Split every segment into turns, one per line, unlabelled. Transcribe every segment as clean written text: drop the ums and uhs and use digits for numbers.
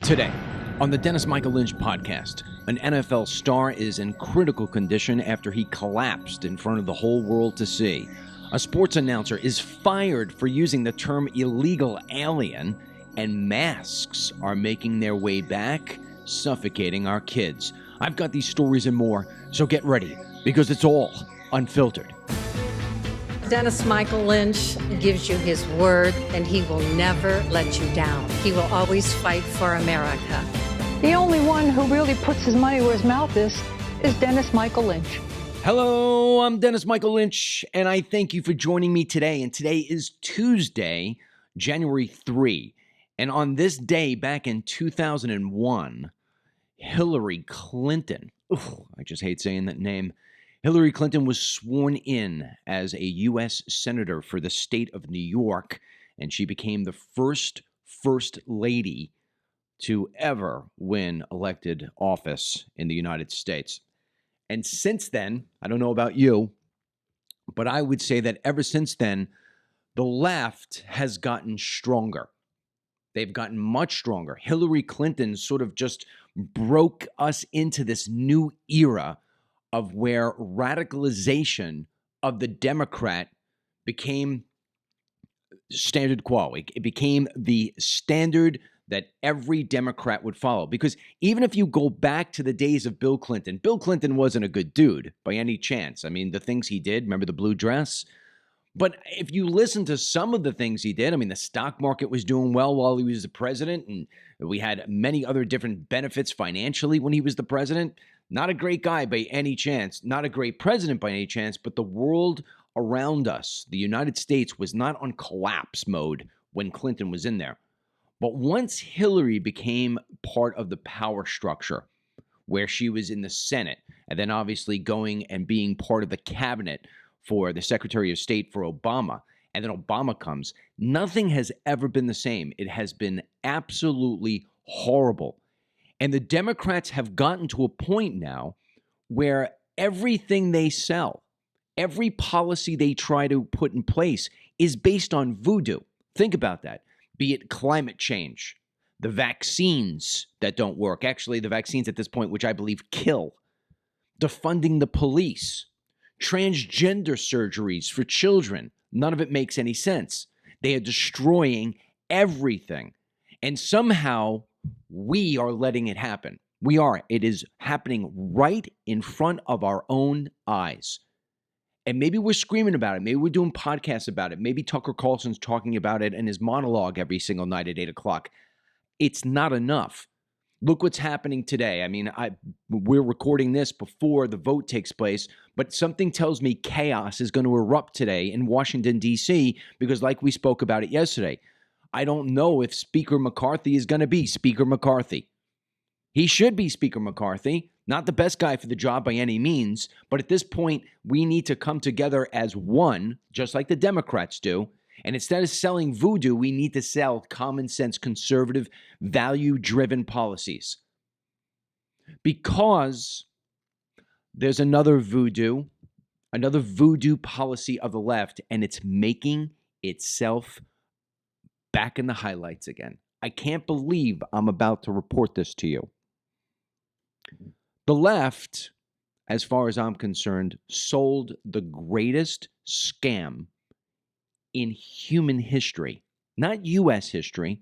Today, on the Dennis Michael Lynch podcast, an NFL star is in critical condition after he collapsed in front of the whole world to see. A sports announcer is fired for using the term illegal alien, and masks are making their way back, suffocating our kids. I've got these stories and more, so get ready, because it's all unfiltered.
Dennis Michael Lynch gives you his word, and he will never let you down. He will always fight for America.
The only one who really puts his money where his mouth is Dennis Michael Lynch.
Hello, I'm Dennis Michael Lynch, and I thank you for joining me today. And today is Tuesday, January 3. And on this day, back in 2001, Hillary Clinton, I just hate saying that name, Hillary Clinton was sworn in as a U.S. Senator for the state of New York, and she became the first lady to ever win elected office in the United States. And since then, I don't know about you, but I would say that ever since then, the left has gotten stronger. They've gotten much stronger. Hillary Clinton sort of just broke us into this new era of where radicalization of the Democrat became standard quo. It became the standard that every Democrat would follow. Because even if you go back to the days of Bill Clinton wasn't a good dude by any chance. I mean, the things he did, remember the blue dress? But if you listen to some of the things he did, I mean, the stock market was doing well while he was the president, and we had many other different benefits financially when he was the president. Not a great guy by any chance, not a great president by any chance, but the world around us, the United States, was not on collapse mode when Clinton was in there. But once Hillary became part of the power structure, where she was in the Senate, and then obviously going and being part of the cabinet for the Secretary of State for Obama, and then Obama comes, nothing has ever been the same. It has been absolutely horrible. And the Democrats have gotten to a point now where everything they sell, every policy they try to put in place is based on voodoo. Think about that. Be it climate change, the vaccines that don't work, actually the vaccines at this point, which I believe kill, defunding the police, transgender surgeries for children. None of it makes any sense. They are destroying everything. And somehow we are letting it happen. We are. It is happening right in front of our own eyes. And maybe we're screaming about it. Maybe we're doing podcasts about it. Maybe Tucker Carlson's talking about it in his monologue every single night at 8 o'clock. It's not enough. Look what's happening today. I mean, we're recording this before the vote takes place, but something tells me chaos is going to erupt today in Washington, D.C., because like we spoke about it yesterday, I don't know if Speaker McCarthy is going to be Speaker McCarthy. He should be Speaker McCarthy, not the best guy for the job by any means, but at this point, we need to come together as one, just like the Democrats do. And instead of selling voodoo, we need to sell common sense, conservative, value-driven policies. Because there's another voodoo policy of the left, and it's making itself back in the highlights again. I can't believe I'm about to report this to you. The left, as far as I'm concerned, sold the greatest scam in human history, not U.S. history,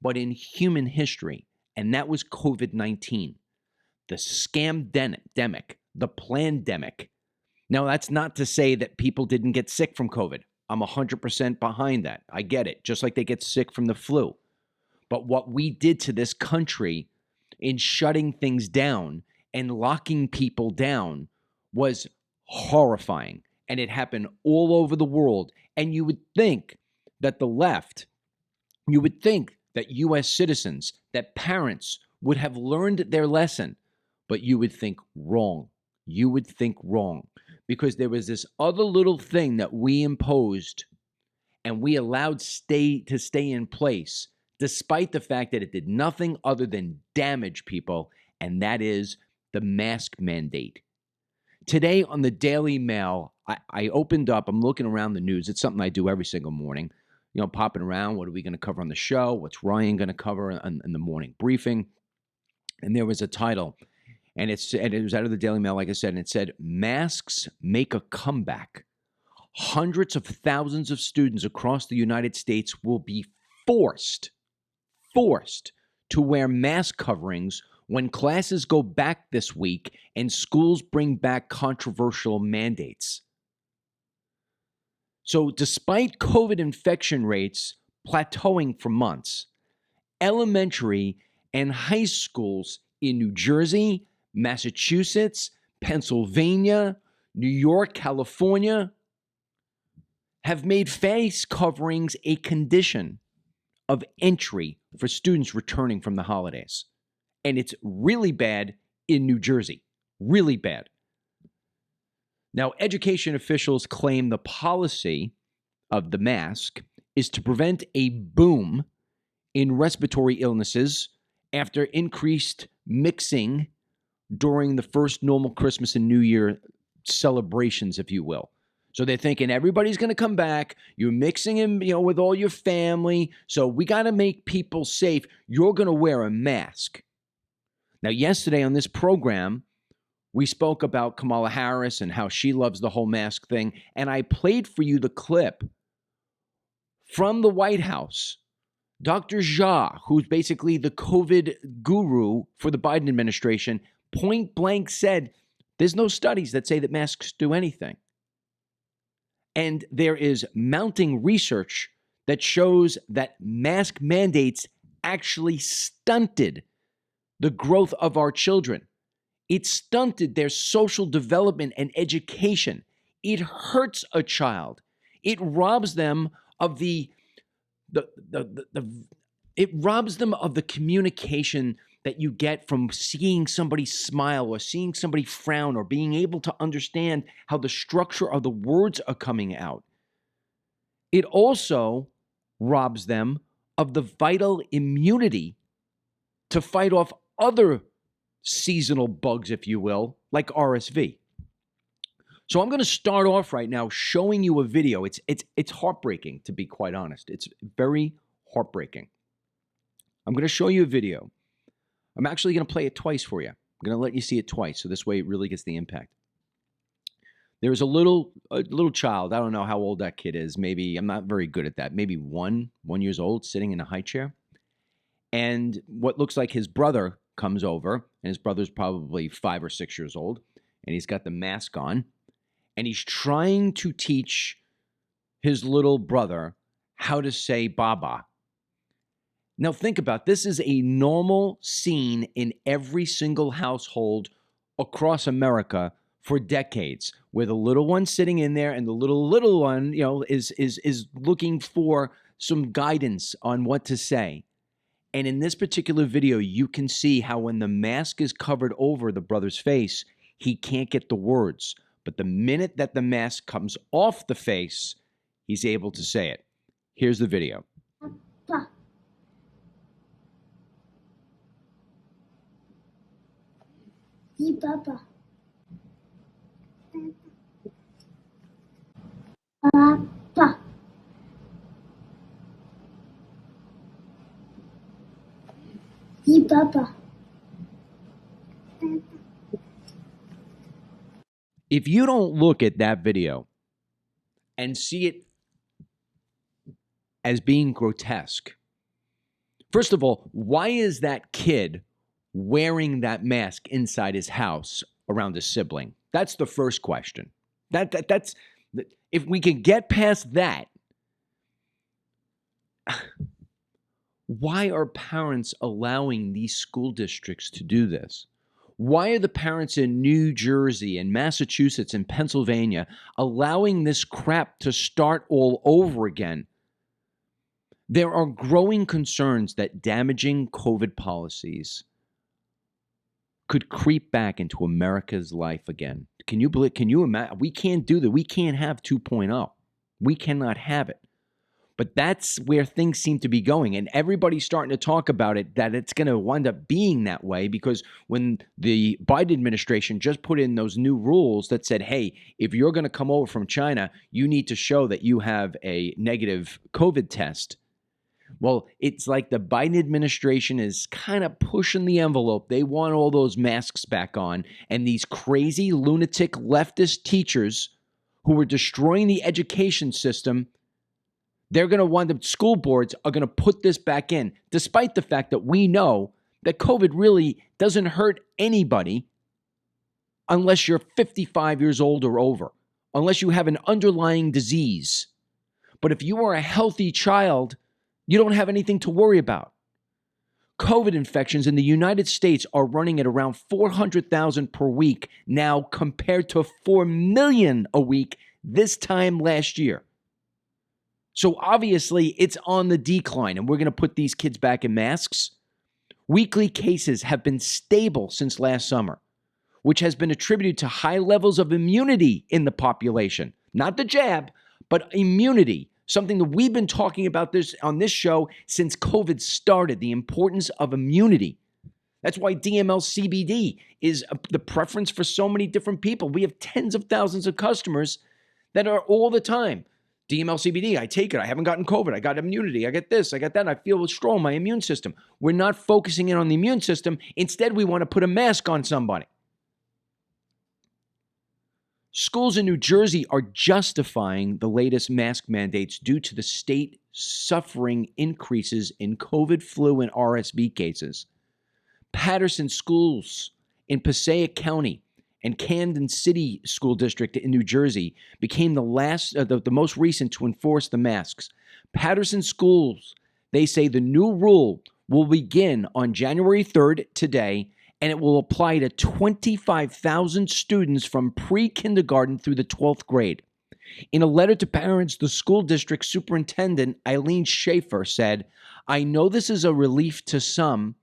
but in human history, and that was COVID-19, the scamdemic, the plandemic. Now, that's not to say that people didn't get sick from COVID. I'm 100% behind that. I get it, just like they get sick from the flu. But what we did to this country in shutting things down and locking people down was horrifying. And it happened all over the world. And you would think that the left, you would think that U.S. citizens, that parents would have learned their lesson, but you would think wrong. You would think wrong. Because there was this other little thing that we imposed and we allowed to stay in place, despite the fact that it did nothing other than damage people, and that is the mask mandate. Today on the Daily Mail, I opened up, I'm looking around the news. It's something I do every single morning. popping around. What are we going to cover on the show? What's Ryan going to cover in the morning briefing? And there was a title, and it was out of the Daily Mail, like I said, and it said, "Masks make a comeback. Hundreds of thousands of students across the United States will be forced to wear mask coverings when classes go back this week and schools bring back controversial mandates." So despite COVID infection rates plateauing for months, elementary and high schools in New Jersey, Massachusetts, Pennsylvania, New York, California have made face coverings a condition of entry for students returning from the holidays. And it's really bad in New Jersey, really bad. Now, education officials claim the policy of the mask is to prevent a boom in respiratory illnesses after increased mixing during the first normal Christmas and New Year celebrations, if you will. So they're thinking everybody's going to come back. You're mixing in, with all your family. So we got to make people safe. You're going to wear a mask. Now, yesterday on this program, we spoke about Kamala Harris and how she loves the whole mask thing. And I played for you the clip from the White House. Dr. Jha, who's basically the COVID guru for the Biden administration, point blank said, there's no studies that say that masks do anything. And there is mounting research that shows that mask mandates actually stunted the growth of our children. It stunted their social development and education. It hurts a child. It robs them of the communication that you get from seeing somebody smile or seeing somebody frown or being able to understand how the structure of the words are coming out. It also robs them of the vital immunity to fight off other seasonal bugs, if you will, like RSV. So I'm going to start off right now showing you a video. It's heartbreaking, to be quite honest. It's very heartbreaking. I'm going to show you a video. I'm actually going to play it twice for you. I'm going to let you see it twice, so this way it really gets the impact. There's a little child. I don't know how old that kid is. Maybe, I'm not very good at that. Maybe one years old, sitting in a high chair. And what looks like his brother comes over, and his brother's probably 5 or 6 years old, and he's got the mask on, and he's trying to teach his little brother how to say Baba. Now think about, this is a normal scene in every single household across America for decades, where the little one's sitting in there and the little one, is looking for some guidance on what to say. And in this particular video, you can see how when the mask is covered over the brother's face, he can't get the words. But the minute that the mask comes off the face, he's able to say it. Here's the video.
Papa. Di Papa. Papa. Di Papa.
If you don't look at that video and see it as being grotesque, first of all, why is that kid wearing that mask inside his house around his sibling? That's the first question. That's if we can get past that, why are parents allowing these school districts to do this? Why are the parents in New Jersey and Massachusetts and Pennsylvania allowing this crap to start all over again? There are growing concerns that damaging COVID policies could creep back into America's life again. Can you believe? Can you imagine? We can't do that. We can't have 2.0. We cannot have it. But that's where things seem to be going. And everybody's starting to talk about it, that it's going to wind up being that way, because when the Biden administration just put in those new rules that said, hey, if you're going to come over from China, you need to show that you have a negative COVID test. Well, it's like the Biden administration is kind of pushing the envelope. They want all those masks back on. And these crazy, lunatic, leftist teachers who are destroying the education system, they're going to wind up, school boards are going to put this back in, despite the fact that we know that COVID really doesn't hurt anybody unless you're 55 years old or over, unless you have an underlying disease. But if you are a healthy child, you don't have anything to worry about. COVID infections in the United States are running at around 400,000 per week now, compared to 4 million a week this time last year. So obviously it's on the decline, and we're going to put these kids back in masks. Weekly cases have been stable since last summer, which has been attributed to high levels of immunity in the population. Not the jab, but immunity. Something that we've been talking about this on this show since COVID started, the importance of immunity. That's why DML CBD is the preference for so many different people. We have tens of thousands of customers that are all the time. DML CBD, I take it. I haven't gotten COVID. I got immunity. I get this. I got that. I feel strong, my immune system. We're not focusing in on the immune system. Instead, we want to put a mask on somebody. Schools in New Jersey are justifying the latest mask mandates due to the state suffering increases in COVID, flu, and RSV cases. Patterson schools in Passaic County and Camden City School District in New Jersey became the most recent to enforce the masks. Patterson schools, they say the new rule will begin on January 3rd, today, and it will apply to 25,000 students from pre-kindergarten through the 12th grade. In a letter to parents, the school district superintendent, Eileen Schaefer, said, I know this is a relief to some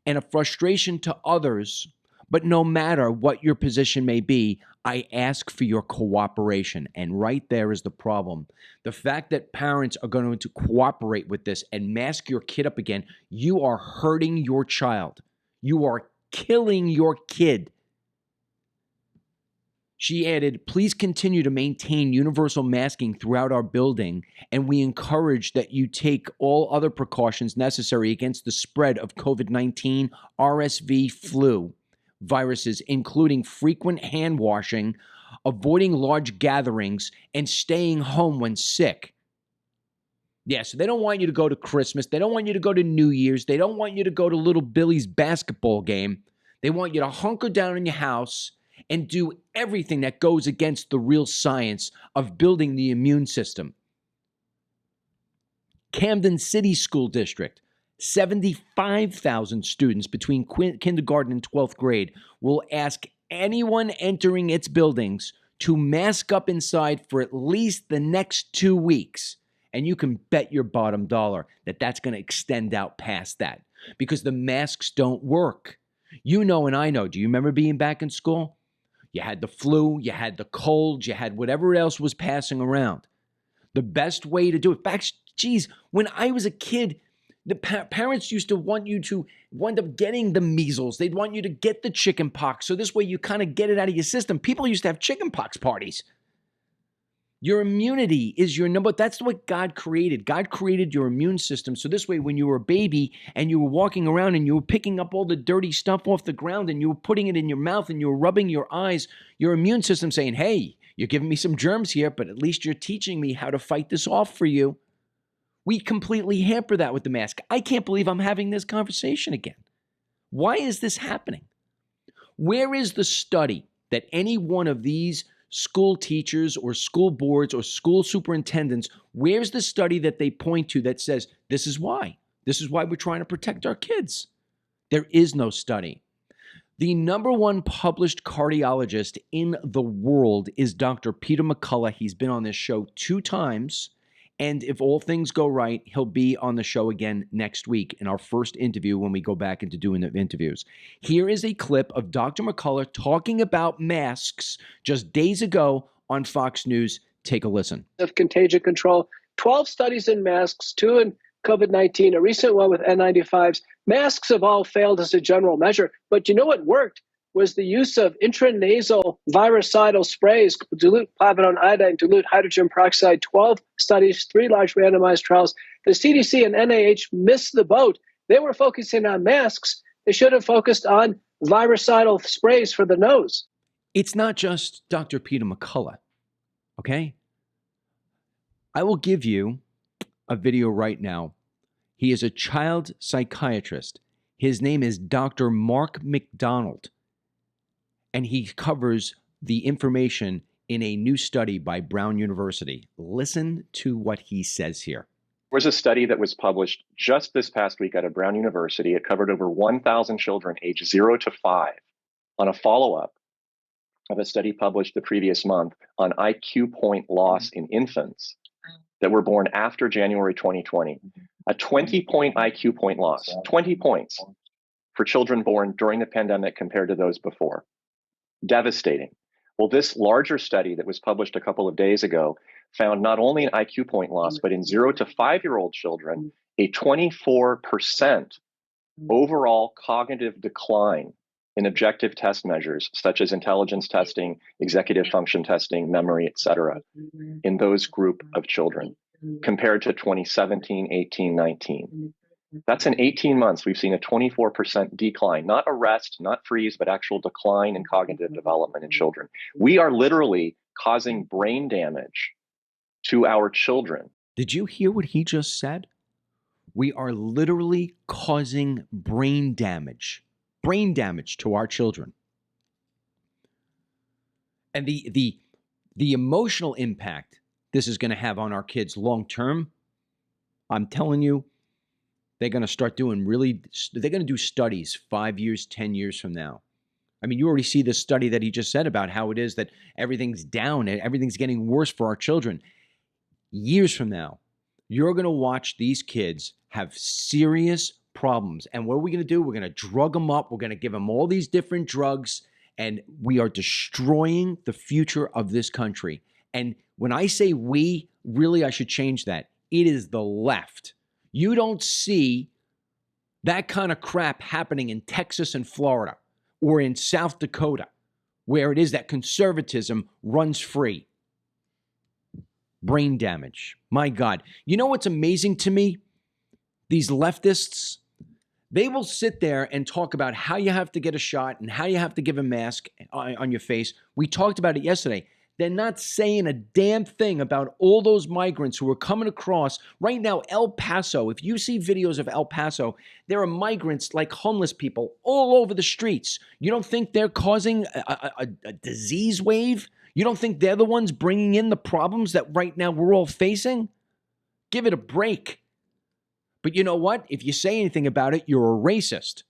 and a frustration to others, but no matter what your position may be, I ask for your cooperation. And right there is the problem. The fact that parents are going to cooperate with this and mask your kid up again, you are hurting your child. You are killing your kid. She added, please continue to maintain universal masking throughout our building, and we encourage that you take all other precautions necessary against the spread of COVID-19, RSV, flu viruses, including frequent hand washing, avoiding large gatherings, and staying home when sick. Yeah, so they don't want you to go to Christmas. They don't want you to go to New Year's. They don't want you to go to little Billy's basketball game. They want you to hunker down in your house and do everything that goes against the real science of building the immune system. Camden City School District, 75,000 students between kindergarten and 12th grade will ask anyone entering its buildings to mask up inside for at least the next 2 weeks. And you can bet your bottom dollar that that's going to extend out past that, because the masks don't work. You know, and I know. Do you remember being back in school? You had the flu, you had the cold, you had whatever else was passing around. The best way to do it, when I was a kid, the parents used to want you to wind up getting the measles. They'd want you to get the chicken pox. So this way you kind of get it out of your system. People used to have chicken pox parties. Your immunity is your number. That's what God created. God created your immune system. So this way, when you were a baby and you were walking around and you were picking up all the dirty stuff off the ground and you were putting it in your mouth and you were rubbing your eyes, your immune system saying, hey, you're giving me some germs here, but at least you're teaching me how to fight this off for you. We completely hamper that with the mask. I can't believe I'm having this conversation again. Why is this happening? Where is the study that any one of these school teachers or school boards or school superintendents, where's the study that they point to that says, this is why? This is why we're trying to protect our kids? There is no study. The number one published cardiologist in the world is Dr. Peter McCullough. He's been on this show 2 times. And if all things go right, he'll be on the show again next week in our first interview when we go back into doing the interviews. Here is a clip of Dr. McCullough talking about masks just days ago on Fox News. Take a listen.
Of contagion control, 12 studies in masks, 2 in COVID-19, a recent one with N95s. Masks have all failed as a general measure, but you know what worked was the use of intranasal virucidal sprays, dilute povidone iodine, dilute hydrogen peroxide, 12 studies, 3 large randomized trials. The CDC and NIH missed the boat. They were focusing on masks. They should have focused on virucidal sprays for the nose.
It's not just Dr. Peter McCullough, okay? I will give you a video right now. He is a child psychiatrist. His name is Dr. Mark McDonald, and he covers the information in a new study by Brown University. Listen to what he says here.
There was a study that was published just this past week out of Brown University. It covered over 1,000 children aged 0 to 5 on a follow-up of a study published the previous month on IQ point loss in infants that were born after January 2020. A 20-point IQ point loss, 20 points for children born during the pandemic compared to those before. Devastating. Well, this larger study that was published a couple of days ago found not only an IQ point loss, but in 0 to 5-year-old children, a 24% overall cognitive decline in objective test measures, such as intelligence testing, executive function testing, memory, et cetera, in those group of children, compared to 2017, 18, 19. That's in 18 months, we've seen a 24% decline, not arrest, not freeze, but actual decline in cognitive development in children. We are literally causing brain damage to our children.
Did you hear what he just said? We are literally causing brain damage to our children. And the emotional impact this is going to have on our kids long term, I'm telling you, they're going to start doing they're going to do studies 5 years, 10 years from now. I mean, you already see the study that he just said about how it is that everything's down and everything's getting worse for our children. Years from now, you're going to watch these kids have serious problems. And what are we going to do? We're going to drug them up. We're going to give them all these different drugs. And we are destroying the future of this country. And when I say we, really, I should change that. It is the left. You don't see that kind of crap happening in Texas and Florida or in South Dakota, where it is that conservatism runs free. Brain damage. My God. You know what's amazing to me? These leftists, they will sit there and talk about how you have to get a shot and how you have to give a mask on your face. We talked about it yesterday. They're not saying a damn thing about all those migrants who are coming across. Right now, El Paso, if you see videos of El Paso, there are migrants like homeless people all over the streets. You don't think they're causing a disease wave? You don't think they're the ones bringing in the problems that right now we're all facing? Give it a break. But you know what? If you say anything about it, you're a racist.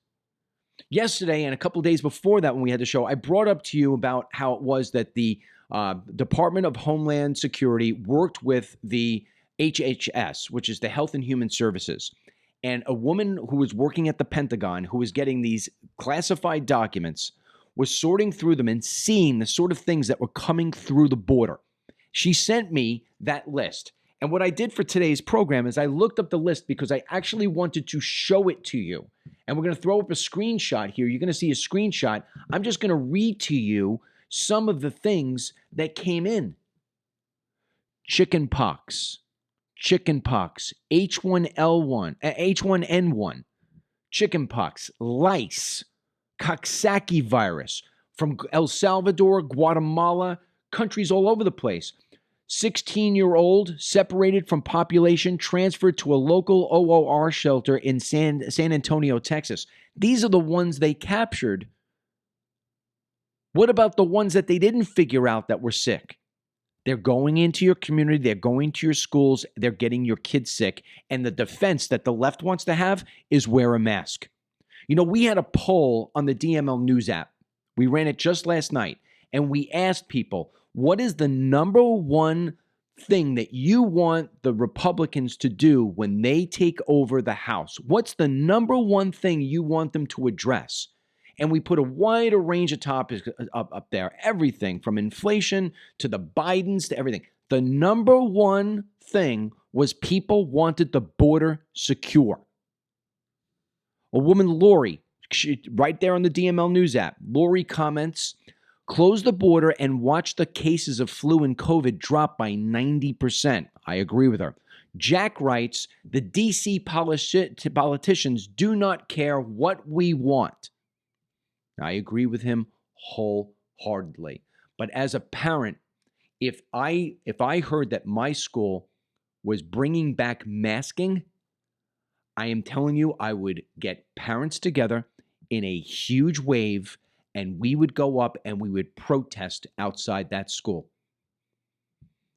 Yesterday and a couple of days before that when we had the show, I brought up to you about how it was that the Department of Homeland Security worked with the HHS, which is the Health and Human Services. And a woman who was working at the Pentagon, who was getting these classified documents, was sorting through them and seeing the sort of things that were coming through the border. She sent me that list. And what I did for today's program is I looked up the list because I actually wanted to show it to you. And we're going to throw up a screenshot here. You're going to see a screenshot. I'm just going to read to you some of the things that came in. Chicken pox, H1N1, chicken pox, lice, Coxsackie virus from El Salvador, Guatemala, countries all over the place. 16-year-old separated from population, transferred to a local OOR shelter in San Antonio, Texas. These are the ones they captured. What about the ones that they didn't figure out that were sick? They're going into your community. They're going to your schools. They're getting your kids sick. And the defense that the left wants to have is wear a mask. You know, we had a poll on the DML News app. We ran it just last night. And we asked people, what is the number one thing that you want the Republicans to do when they take over the House? What's the number one thing you want them to address? And we put a wider range of topics up there, everything from inflation to the Bidens to everything. The number one thing was people wanted the border secure. A woman, Lori, right there on the DML News app, Lori comments, close the border and watch the cases of flu and COVID drop by 90%. I agree with her. Jack writes, the DC politicians do not care what we want. I agree with him wholeheartedly. But as a parent, if I heard that my school was bringing back masking, I am telling you, I would get parents together in a huge wave, and we would go up and we would protest outside that school.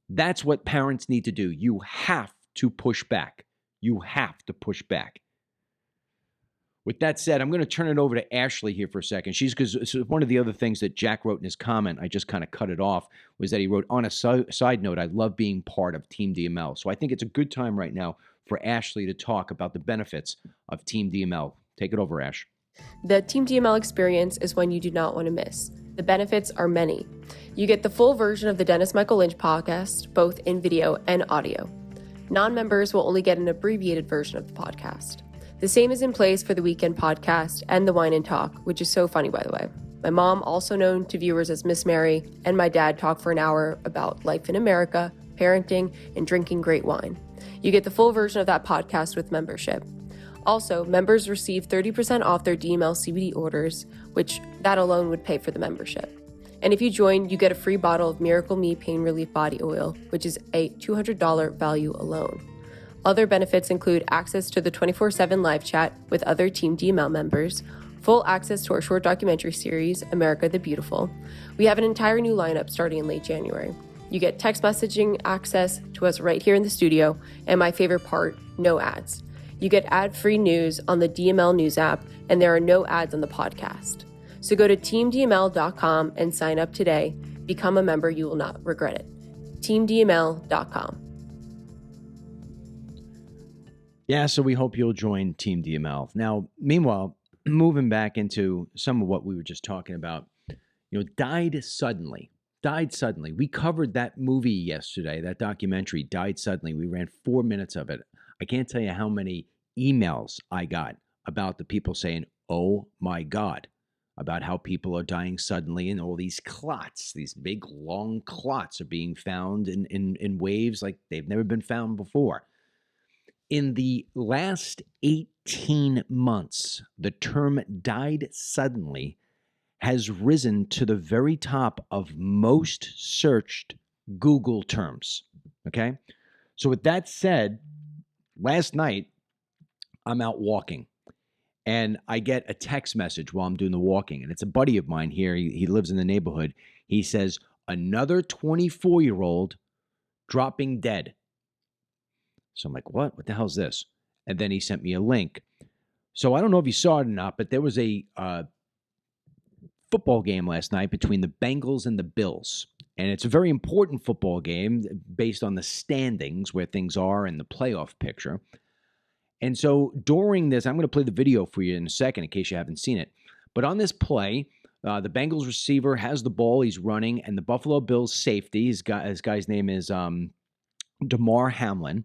That's what parents need to do. You have to push back. You have to push back. With that said, I'm going to turn it over to Ashley here for a second. Because one of the other things that Jack wrote in his comment, I just kind of cut it off, was that he wrote, on a side note, I love being part of Team DML. So I think it's a good time right now for Ashley to talk about the benefits of Team DML. Take it over, Ash.
The Team DML experience is one you do not want to miss. The benefits are many. You get the full version of the Dennis Michael Lynch podcast, both in video and audio. Non-members will only get an abbreviated version of the podcast. The same is in place for the weekend podcast and the Wine and Talk, which is so funny, by the way. My mom, also known to viewers as Miss Mary, and my dad talk for an hour about life in America, parenting, and drinking great wine. You get the full version of that podcast with membership. Also, members receive 30% off their DML CBD orders, which that alone would pay for the membership. And if you join, you get a free bottle of Miracle Me Pain Relief Body Oil, which is a $200 value alone. Other benefits include access to the 24/7 live chat with other Team DML members, full access to our short documentary series, America the Beautiful. We have an entire new lineup starting in late January. You get text messaging access to us right here in the studio, and my favorite part, no ads. You get ad-free news on the DML News app, and there are no ads on the podcast. So go to teamdml.com and sign up today. Become a member. You will not regret it. teamdml.com.
Yeah, so we hope you'll join Team DML. Now, meanwhile, moving back into some of what we were just talking about, died suddenly. We covered that movie yesterday, that documentary, Died Suddenly. We ran 4 minutes of it. I can't tell you how many emails I got about the people saying, oh my God, about how people are dying suddenly and all these clots, these big long clots are being found in waves like they've never been found before. In the last 18 months, the term died suddenly has risen to the very top of most searched Google terms. Okay? So with that said, last night, I'm out walking, and I get a text message while I'm doing the walking, and it's a buddy of mine here. He lives in the neighborhood. He says, another 24-year-old dropping dead. So I'm like, what? What the hell is this? And then he sent me a link. So I don't know if you saw it or not, but there was a football game last night between the Bengals and the Bills. And it's a very important football game based on the standings, where things are in the playoff picture. And so during this, I'm going to play the video for you in a second in case you haven't seen it. But on this play, the Bengals receiver has the ball. He's running. And the Buffalo Bills safety, his guy's name is Damar Hamlin,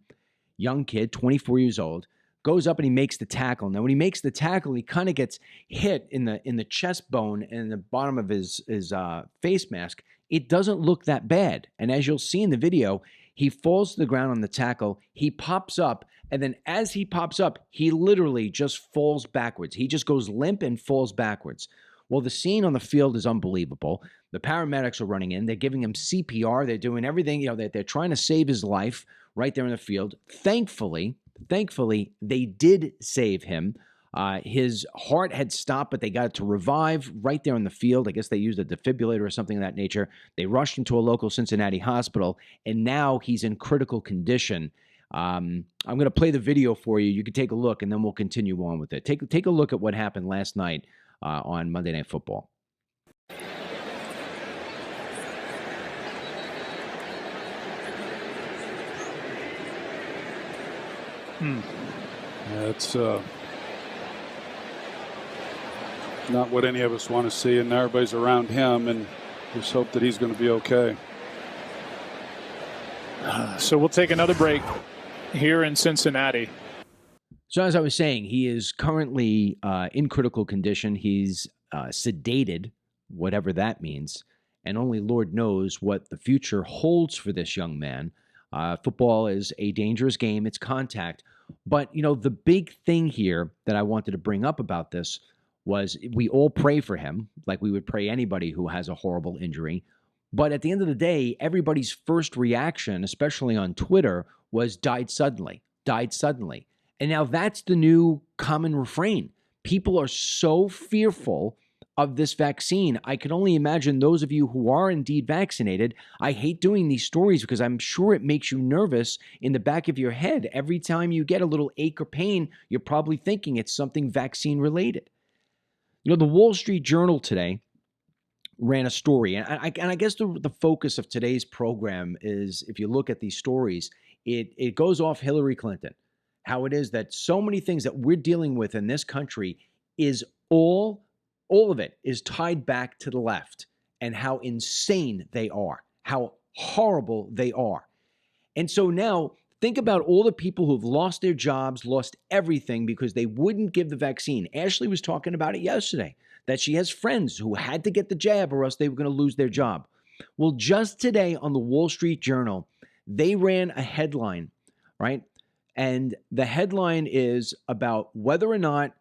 young kid, 24 years old, goes up and he makes the tackle. Now, when he makes the tackle, he kind of gets hit in the chest bone and the bottom of his face mask. It doesn't look that bad. And as you'll see in the video, he falls to the ground on the tackle. He pops up. And then as he pops up, he literally just falls backwards. He just goes limp and falls backwards. Well, the scene on the field is unbelievable. The paramedics are running in. They're giving him CPR. They're doing everything. They're trying to save his life right there in the field. Thankfully, they did save him. His heart had stopped, but they got it to revive right there in the field. I guess they used a defibrillator or something of that nature. They rushed him to a local Cincinnati hospital, and now he's in critical condition. I'm going to play the video for you. You can take a look, and then we'll continue on with it. Take a look at what happened last night on Monday Night Football.
That's not what any of us want to see, and everybody's around him, and just hope that he's going to be okay.
So we'll take another break. here in Cincinnati.
So as I was saying, he is currently in critical condition. He's sedated, whatever that means, and only Lord knows what the future holds for this young man. Football is a dangerous game. It's contact. But, the big thing here that I wanted to bring up about this was we all pray for him, like we would pray anybody who has a horrible injury. But at the end of the day, everybody's first reaction, especially on Twitter, was died suddenly. And now that's the new common refrain. People are so fearful of this vaccine. I can only imagine those of you who are indeed vaccinated. I hate doing these stories because I'm sure it makes you nervous in the back of your head. Every time you get a little ache or pain, you're probably thinking it's something vaccine related. The Wall Street Journal today ran a story, and I guess the focus of today's program is, if you look at these stories, it goes off Hillary Clinton. How it is that so many things that we're dealing with in this country is all of it is tied back to the left, and how insane they are, how horrible they are. And so now think about all the people who've lost their jobs, lost everything because they wouldn't give the vaccine. Ashley was talking about it yesterday, that she has friends who had to get the jab or else they were going to lose their job. Well, just today on the Wall Street Journal, they ran a headline, right? And the headline is about whether or not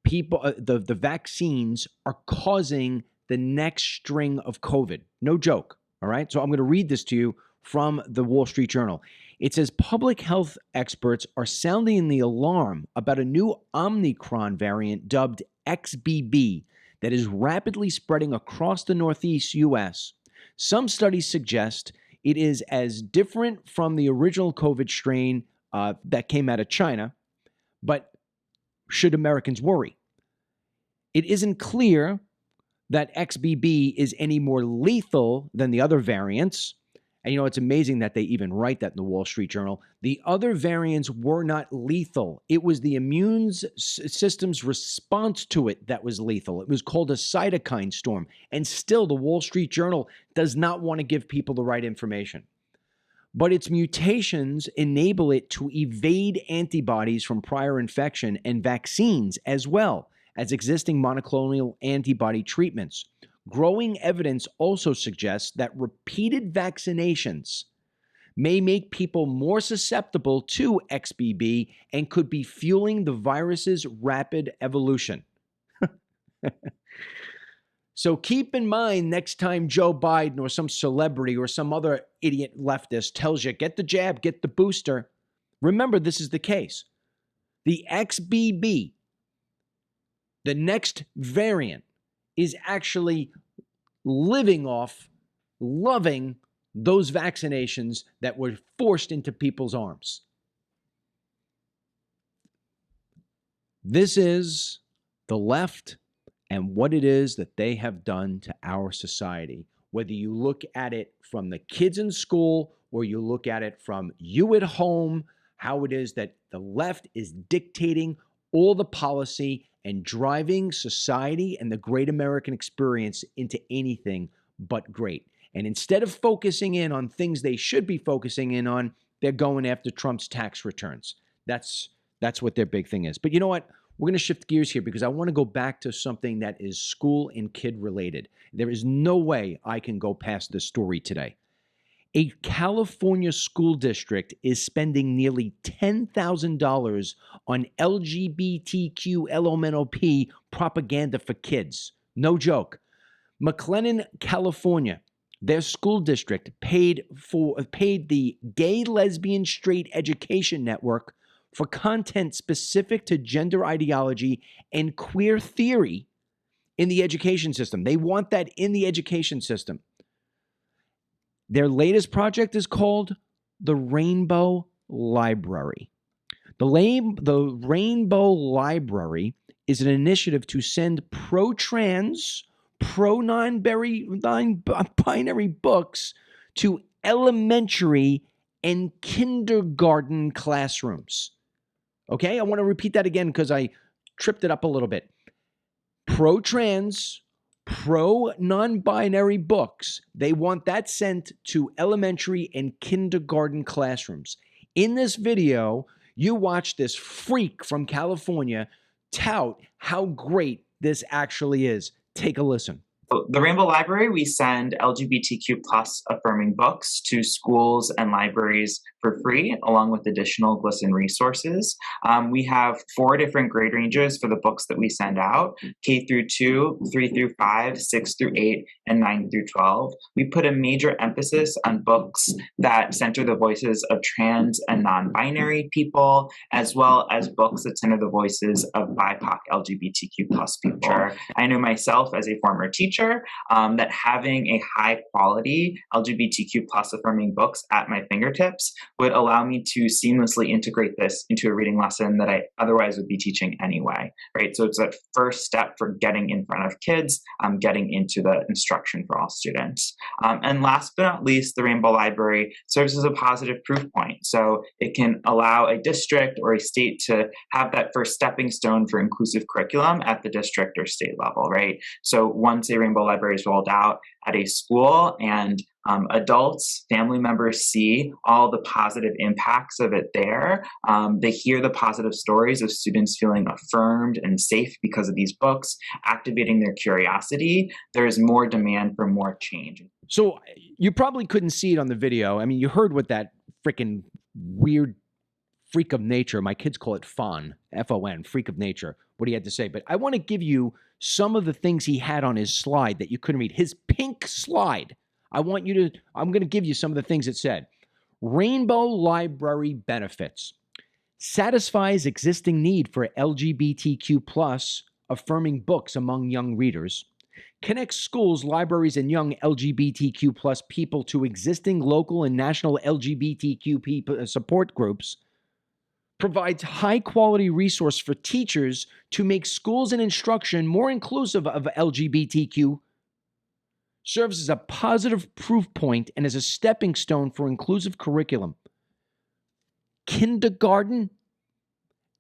people, the vaccines are causing the next string of COVID. No joke, all right? So I'm going to read this to you from the Wall Street Journal. It says, public health experts are sounding the alarm about a new Omicron variant dubbed XBB that is rapidly spreading across the Northeast U.S. Some studies suggest it is as different from the original COVID strain that came out of China, but should Americans worry? It isn't clear that XBB is any more lethal than the other variants. And it's amazing that they even write that in the Wall Street Journal. The other variants were not lethal. It was the immune system's response to it that was lethal. It was called a cytokine storm. And still, the Wall Street Journal does not want to give people the right information. But its mutations enable it to evade antibodies from prior infection and vaccines, as well as existing monoclonal antibody treatments. Growing evidence also suggests that repeated vaccinations may make people more susceptible to XBB and could be fueling the virus's rapid evolution. So keep in mind next time Joe Biden or some celebrity or some other idiot leftist tells you, get the jab, get the booster, remember this is the case. The XBB, the next variant, is actually living off, loving those vaccinations that were forced into people's arms. This is the left and what it is that they have done to our society. Whether you look at it from the kids in school or you look at it from you at home, how it is that the left is dictating all the policy and driving society and the great American experience into anything but great. And instead of focusing in on things they should be focusing in on, they're going after Trump's tax returns. That's what their big thing is. But you know what? We're going to shift gears here because I want to go back to something that is school and kid related. There is no way I can go past this story today. A California school district is spending nearly $10,000 on LGBTQ LMNOP propaganda for kids. No joke. McLennan, California, their school district paid the Gay, Lesbian, Straight Education Network for content specific to gender ideology and queer theory in the education system. They want that in the education system. Their latest project is called the Rainbow Library. The Rainbow Library is an initiative to send pro-trans, pro-non-binary books to elementary and kindergarten classrooms. Okay, I want to repeat that again because I tripped it up a little bit. Pro-trans, pro-non-binary books, they want that sent to elementary and kindergarten classrooms. In this video, you watch this freak from California tout how great this actually is. Take a listen.
The Rainbow Library, we send LGBTQ plus affirming books to schools and libraries for free, along with additional GLSEN resources. We have 4 different grade ranges for the books that we send out: K through 2, 3 through 5, 6 through 8, and 9 through 12. We put a major emphasis on books that center the voices of trans and non-binary people, as well as books that center the voices of BIPOC LGBTQ plus people. I know myself as a former teacher that having a high quality LGBTQ plus affirming books at my fingertips would allow me to seamlessly integrate this into a reading lesson that I otherwise would be teaching anyway, right? So it's that first step for getting in front of kids, getting into the instruction for all students. And last but not least, the Rainbow Library serves as a positive proof point. So it can allow a district or a state to have that first stepping stone for inclusive curriculum at the district or state level, right? So once a Rainbow Library is rolled out at a school and adults, family members see all the positive impacts of it there. They hear the positive stories of students feeling affirmed and safe because of these books, activating their curiosity. There is more demand for more change.
So you probably couldn't see it on the video. I mean, you heard what that freaking weird freak of nature, my kids call it FON, F-O-N, freak of nature, what he had to say. But I want to give you some of the things he had on his slide that you couldn't read. His pink slide. I'm going to give you some of the things it said. Rainbow Library benefits. Satisfies existing need for LGBTQ plus affirming books among young readers. Connects schools, libraries, and young LGBTQ plus people to existing local and national LGBTQ people, support groups. Provides high-quality resource for teachers to make schools and instruction more inclusive of LGBTQ. Serves as a positive proof point and as a stepping stone for inclusive curriculum. Kindergarten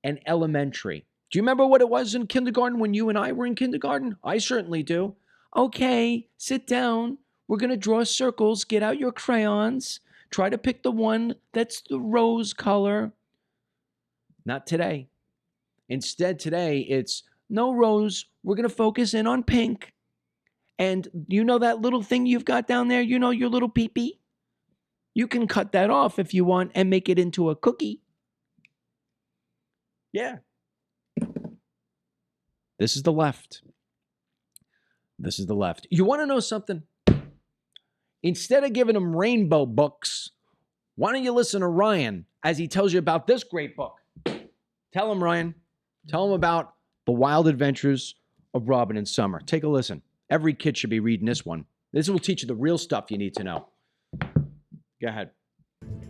and elementary. Do you remember what it was in kindergarten when you and I were in kindergarten? I certainly do. Okay, sit down. We're going to draw circles. Get out your crayons. Try to pick the one that's the rose color. Not today. Instead, today, it's no rose. We're going to focus in on pink. And you know that little thing you've got down there? You know your little pee-pee? You can cut that off if you want and make it into a cookie. Yeah. This is the left. This is the left. You want to know something? Instead of giving them rainbow books, why don't you listen to Ryan as he tells you about this great book? Tell him, Ryan. Tell him about The Wild Adventures of Robin and Summer. Take a listen. Every kid should be reading this one. This will teach you the real stuff you need to know. Go ahead.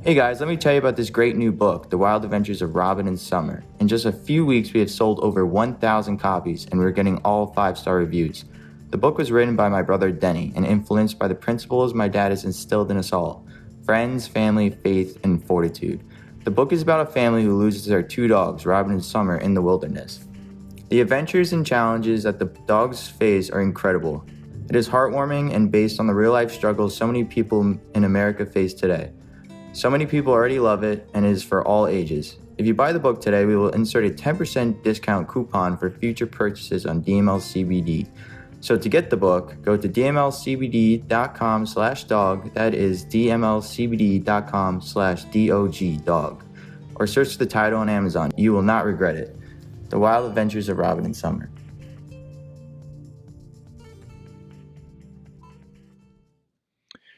Hey guys, let me tell you about this great new book, The Wild Adventures of Robin and Summer. In just a few weeks, we have sold over 1,000 copies, and we're getting all 5-star reviews. The book was written by my brother Denny and influenced by the principles my dad has instilled in us all: friends, family, faith, and fortitude. The book is about a family who loses their 2 dogs, Robin and Summer, in the wilderness. The adventures and challenges that the dogs face are incredible. It is heartwarming and based on the real-life struggles so many people in America face today. So many people already love it, and it is for all ages. If you buy the book today, we will insert a 10% discount coupon for future purchases on DML CBD. So to get the book, go to dmlcbd.com/dog, that is dmlcbd.com/dog, dog, or search the title on Amazon. You will not regret it. The Wild Adventures of Robin and Summer.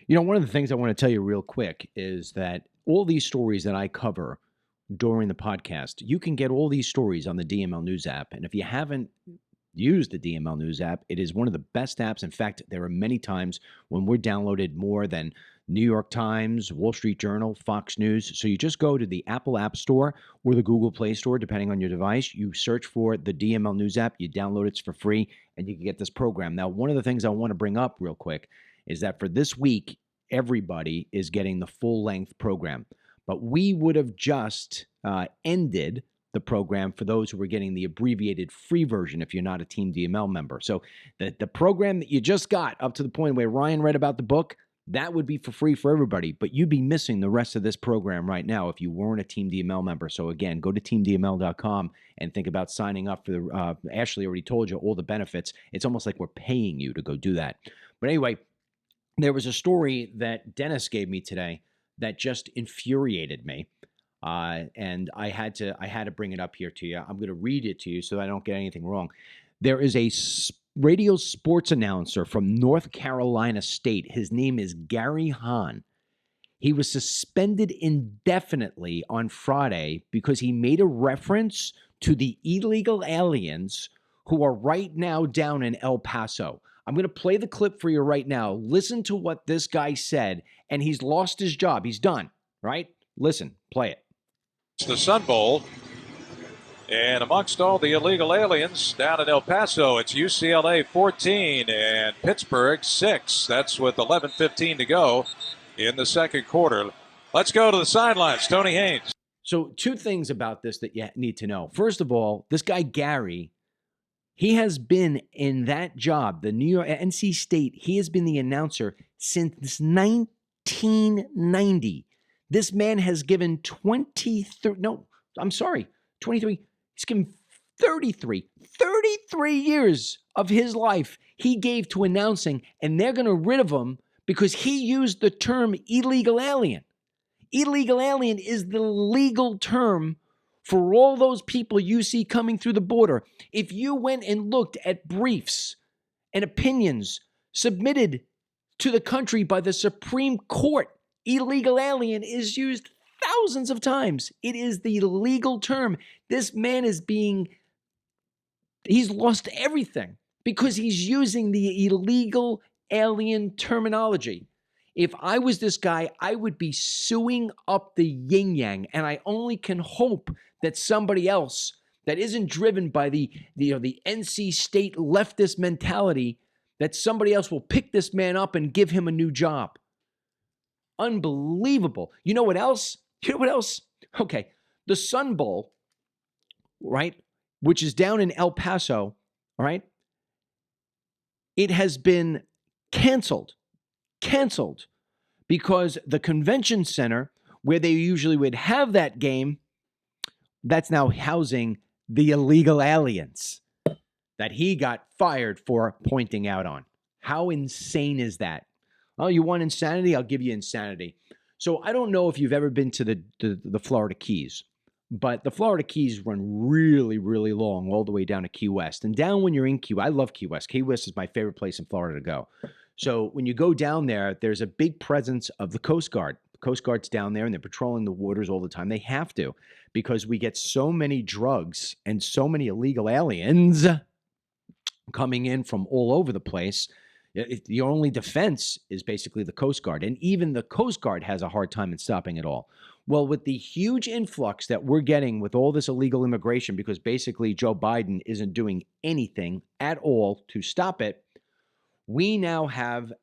You know, one of the things I want to tell you real quick is that all these stories that I cover during the podcast, you can get all these stories on the DML News app. And if you haven't used the DML News app, it is one of the best apps. In fact, there are many times when we're downloaded more than New York Times, Wall Street Journal, Fox News. So you just go to the Apple App Store or the Google Play Store, depending on your device. You search for the DML News app, you download it for free, and you can get this program. Now, one of the things I want to bring up real quick is that for this week, everybody is getting the full-length program. But we would have just ended the program for those who were getting the abbreviated free version if you're not a Team DML member. So the program that you just got up to the point where Ryan read about the book, That would be for free for everybody, but you'd be missing the rest of this program right now if you weren't a Team DML member. So again, go to teamdml.com and think about signing up for the, Ashley already told you all the benefits. It's almost like we're paying you to go do that. But anyway, there was a story that Dennis gave me today that just infuriated me. And I had to bring it up here to you. I'm going to read it to you so I don't get anything wrong. There is a radio sports announcer from North Carolina State. His name is Gary Hahn. He was suspended indefinitely on Friday because he made a reference to the illegal aliens who are right now down in El Paso. I'm going to play the clip for you right now. Listen to what this guy said, and he's lost his job. He's done, right? Listen, play it.
It's the Sun Bowl. And amongst all the illegal aliens down in El Paso, it's UCLA 14 and Pittsburgh 6. That's with 11:15 to go in the second quarter. Let's go to the sidelines. Tony Haynes.
So 2 things about this that you need to know. First of all, this guy Gary, he has been in that job, the New York NC State. He has been the announcer since 1990. This man has given 23. He's given 33 years of his life he gave to announcing, and they're going to rid of him because he used the term illegal alien. Illegal alien is the legal term for all those people you see coming through the border. If you went and looked at briefs and opinions submitted to the country by the Supreme Court, illegal alien is used thousands of times. It is the legal term. This man he's lost everything because he's using the illegal alien terminology. If I was this guy, I would be suing up the yin-yang, and I only can hope that somebody else that isn't driven by the NC State leftist mentality, that somebody else will pick this man up and give him a new job. Unbelievable. You know what else? Okay, the Sun Bowl, right, which is down in El Paso, all right, it has been canceled because the convention center where they usually would have that game, that's now housing the illegal aliens that he got fired for pointing out on. How insane is that? Oh, you want insanity? I'll give you insanity. So I don't know if you've ever been to the Florida Keys, but the Florida Keys run really, really long all the way down to Key West. And down when you're in I love Key West. Key West is my favorite place in Florida to go. So when you go down there, there's a big presence of the Coast Guard. The Coast Guard's down there and they're patrolling the waters all the time. They have to because we get so many drugs and so many illegal aliens coming in from all over the place. The only defense is basically the Coast Guard. And even the Coast Guard has a hard time in stopping it all. Well, with the huge influx that we're getting with all this illegal immigration, because basically Joe Biden isn't doing anything at all to stop it, we now have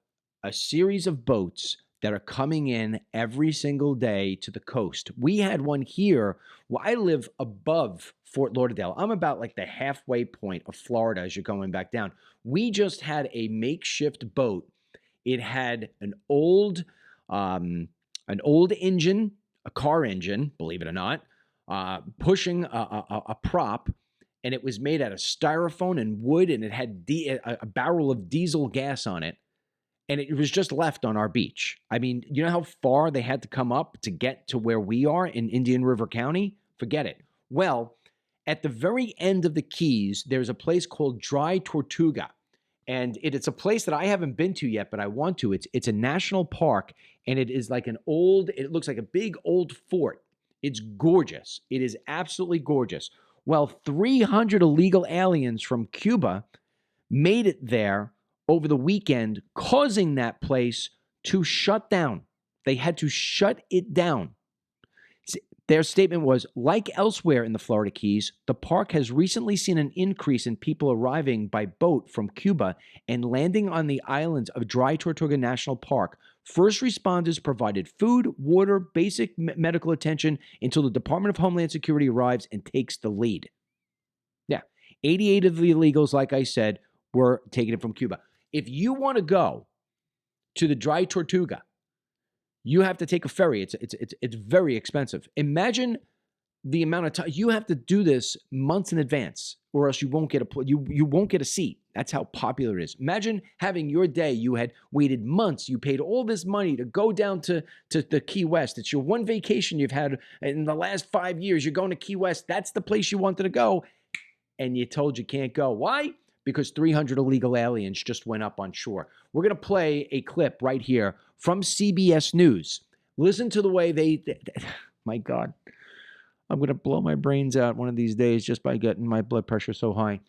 a series of boats that are coming in every single day to the coast. We had one here. Well, I live above Fort Lauderdale. I'm about like the halfway point of Florida as you're going back down. We just had a makeshift boat. It had an old engine, a car engine, believe it or not, pushing a prop, and it was made out of styrofoam and wood, and it had a barrel of diesel gas on it. And it was just left on our beach. I mean, you know how far they had to come up to get to where we are in Indian River County? Forget it. Well, at the very end of the Keys, there's a place called Dry Tortuga. And it's a place that I haven't been to yet, but I want to. It's a national park, and it is like it looks like a big old fort. It's gorgeous. It is absolutely gorgeous. Well, 300 illegal aliens from Cuba made it there over the weekend, causing that place to shut down. They had to shut it down. Their statement was, like elsewhere in the Florida Keys, the park has recently seen an increase in people arriving by boat from Cuba and landing on the islands of Dry Tortuga National Park. First responders provided food, water, basic medical attention until the Department of Homeland Security arrives and takes the lead. Yeah, 88 of the illegals, like I said, were taking it from Cuba. If you want to go to the Dry Tortuga, you have to take a ferry. It's very expensive. Imagine the amount of time you have to do this months in advance, or else you won't get you won't get a seat. That's how popular it is. Imagine having your day. You had waited months. You paid all this money to go down to the Key West. It's your one vacation you've had in the last 5 years. You're going to Key West. That's the place you wanted to go, and you're told you can't go. Why? Because 300 illegal aliens just went up on shore. We're going to play a clip right here from CBS News. Listen to the way they my God. I'm going to blow my brains out one of these days just by getting my blood pressure so high.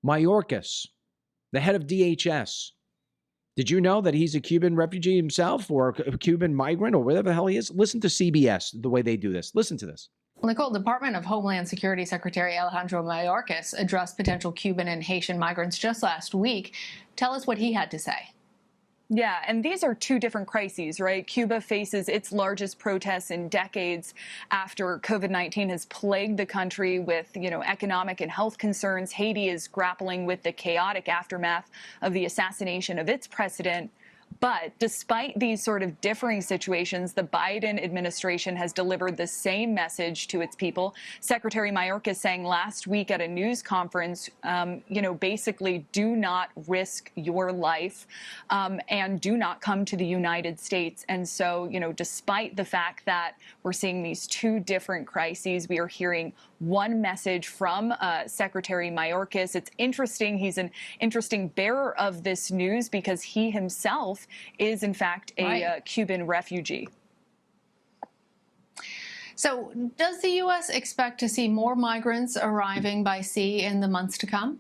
Mayorkas, the head of DHS. Did you know that he's a Cuban refugee himself, or a Cuban migrant, or whatever the hell he is? Listen to CBS, the way they do this. Listen to this.
Nicole, Department of Homeland Security Secretary Alejandro Mayorkas addressed potential Cuban and Haitian migrants just last week. Tell us what he had to say.
Yeah, and these are two different crises, right? Cuba faces its largest protests in decades after COVID-19 has plagued the country with, economic and health concerns. Haiti is grappling with the chaotic aftermath of the assassination of its president. But despite these sort of differing situations, the Biden administration has delivered the same message to its people. Secretary Mayorkas saying last week at a news conference, basically do not risk your life and do not come to the United States. And so, despite the fact that we're seeing these two different crises, we are hearing one message from Secretary Mayorkas. It's interesting. He's an interesting bearer of this news because he himself is, in fact, a Cuban refugee.
So does the U.S. expect to see more migrants arriving by sea in the months to come?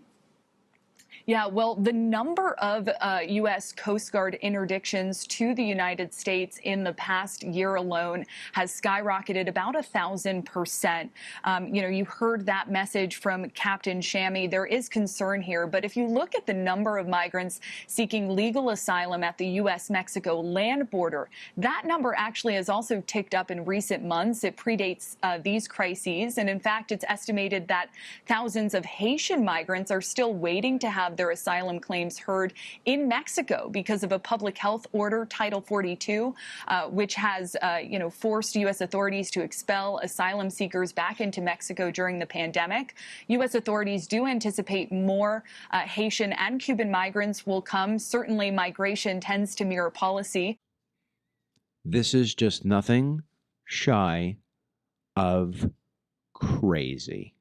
Yeah, well, the number of U.S. Coast Guard interdictions to the United States in the past year alone has skyrocketed about 1,000%. You heard that message from Captain Shammy. There is concern here, but if you look at the number of migrants seeking legal asylum at the U.S.-Mexico land border, that number actually has also ticked up in recent months. It predates these crises, and in fact, it's estimated that thousands of Haitian migrants are still waiting to have their asylum claims heard in Mexico because of a public health order, Title 42, which has, forced U.S. authorities to expel asylum seekers back into Mexico during the pandemic. U.S. authorities do anticipate more Haitian and Cuban migrants will come. Certainly, migration tends to mirror policy.
This is just nothing shy of crazy.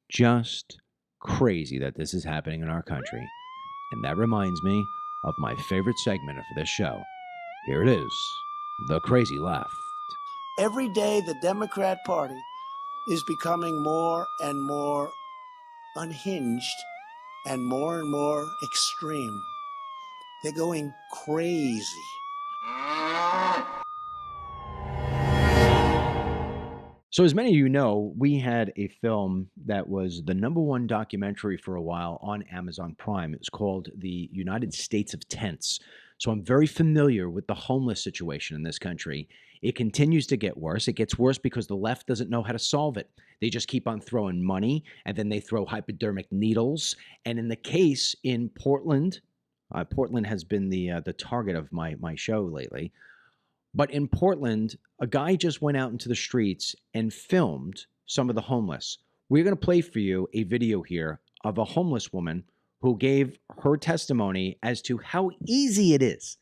Just crazy that this is happening in our country. And that reminds me of my favorite segment of this show. Here it is, The Crazy Left.
Every day the Democrat Party is becoming more and more unhinged and more extreme. They're going crazy.
So as many of you know, we had a film that was the #1 documentary for a while on Amazon Prime. It was called The United States of Tents. So I'm very familiar with the homeless situation in this country. It continues to get worse. It gets worse because the left doesn't know how to solve it. They just keep on throwing money, and then they throw hypodermic needles. And in the case in Portland, Portland has been the target of my show lately. But in Portland, a guy just went out into the streets and filmed some of the homeless. We're going to play for you a video here of a homeless woman who gave her testimony as to how easy it is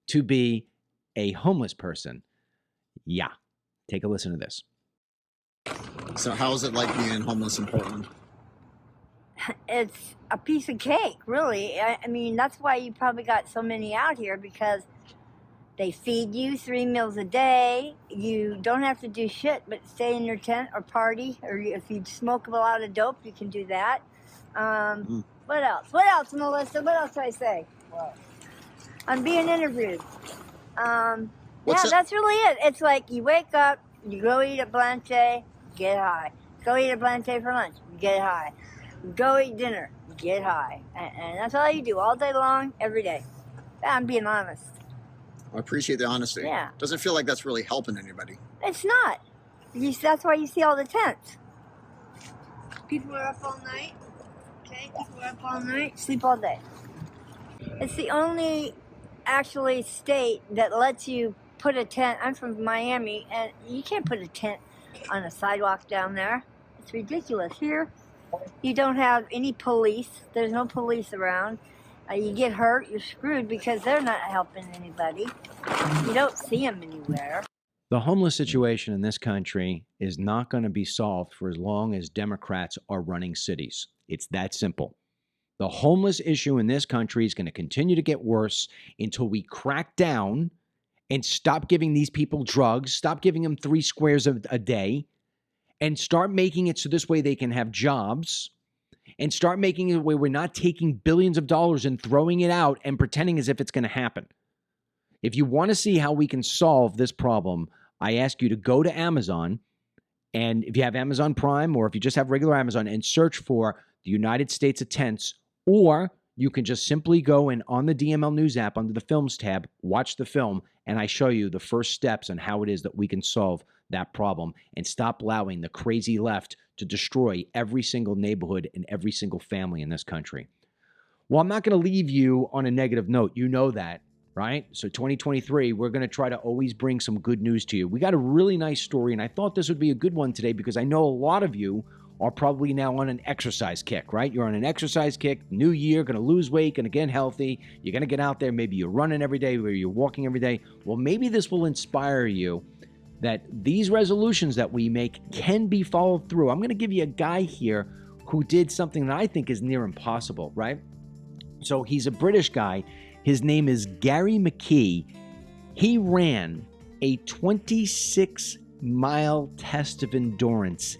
to be a homeless person. Yeah, take a listen to this.
So how is it like being homeless in Portland?
It's a piece of cake, really. I mean, that's why you probably got so many out here, because they feed you 3 meals a day. You don't have to do shit but stay in your tent or party. Or if you smoke a lot of dope, you can do that. What else? What else, Melissa? What else do I say? Wow. I'm being interviewed. That's really it. It's like you wake up, you go eat at Blanche, get high. Go eat at Blanche for lunch, get high. Go eat dinner, get high. And that's all you do all day long, every day. I'm being honest.
I appreciate the honesty.
Yeah.
Doesn't feel like that's really helping anybody.
It's not. That's why you see all the tents. People are up all night. Okay, people are up all night, sleep all day. It's the only actually state that lets you put a tent. I'm from Miami, and you can't put a tent on a sidewalk down there. It's ridiculous. Here, you don't have any police. There's no police around. You get hurt, you're screwed because they're not helping anybody. You don't see them anywhere.
The homeless situation in this country is not going to be solved for as long as Democrats are running cities. It's that simple. The homeless issue in this country is going to continue to get worse until we crack down and stop giving these people drugs, stop giving them 3 squares a day, and start making it so this way they can have jobs, and start making it where we're not taking billions of dollars and throwing it out and pretending as if it's going to happen. If you want to see how we can solve this problem, I ask you to go to Amazon, and if you have Amazon Prime or if you just have regular Amazon, and search for the United States of Tents, or you can just simply go and on the DML News app under the Films tab, watch the film, and I show you the first steps on how it is that we can solve that problem and stop allowing the crazy left to destroy every single neighborhood and every single family in this country. Well, I'm not going to leave you on a negative note. You know that, right? So 2023, we're going to try to always bring some good news to you. We got a really nice story, and I thought this would be a good one today because I know a lot of you are probably now on an exercise kick, right? You're on an exercise kick, new year, going to lose weight, going to get healthy. You're going to get out there. Maybe you're running every day or you're walking every day. Well, maybe this will inspire you that these resolutions that we make can be followed through. I'm going to give you a guy here who did something that I think is near impossible, right? So he's a British guy. His name is Gary McKee. He ran a 26-mile test of endurance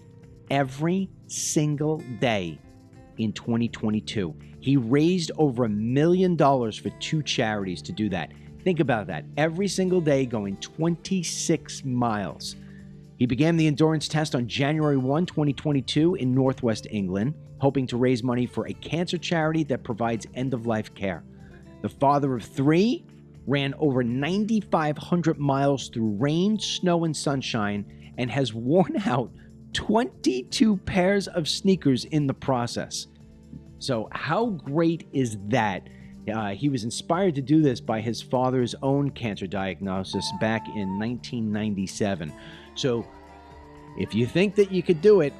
every single day in 2022. He raised over $1 million for 2 charities to do that. Think about that. Every single day going 26 miles. He began the endurance test on January 1, 2022 in Northwest England, hoping to raise money for a cancer charity that provides end-of-life care. The father of 3 ran over 9,500 miles through rain, snow, and sunshine and has worn out 22 pairs of sneakers in the process. So how great is that? He was inspired to do this by his father's own cancer diagnosis back in 1997. So if you think that you could do it,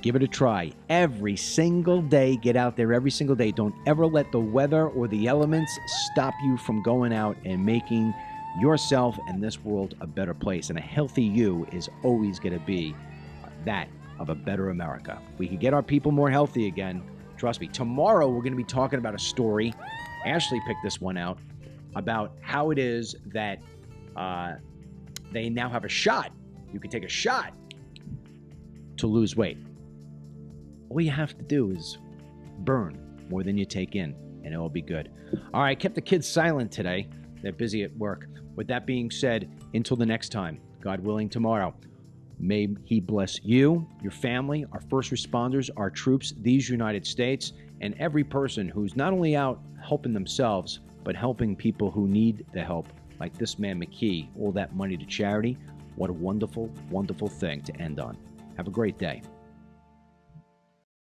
give it a try. Every single day, get out there every single day. Don't ever let the weather or the elements stop you from going out and making yourself and this world a better place. And a healthy you is always going to be that of a better America. We can get our people more healthy again. Trust me. Tomorrow, we're going to be talking about a story. Ashley picked this one out about how it is that they now have a shot. You can take a shot to lose weight. All you have to do is burn more than you take in, and it'll be good. All right, kept the kids silent today. They're busy at work. With that being said, until the next time, God willing, tomorrow, may He bless you, your family, our first responders, our troops, these United States, and every person who's not only out helping themselves, but helping people who need the help, like this man McKee, all that money to charity. What a wonderful, wonderful thing to end on. Have a great day.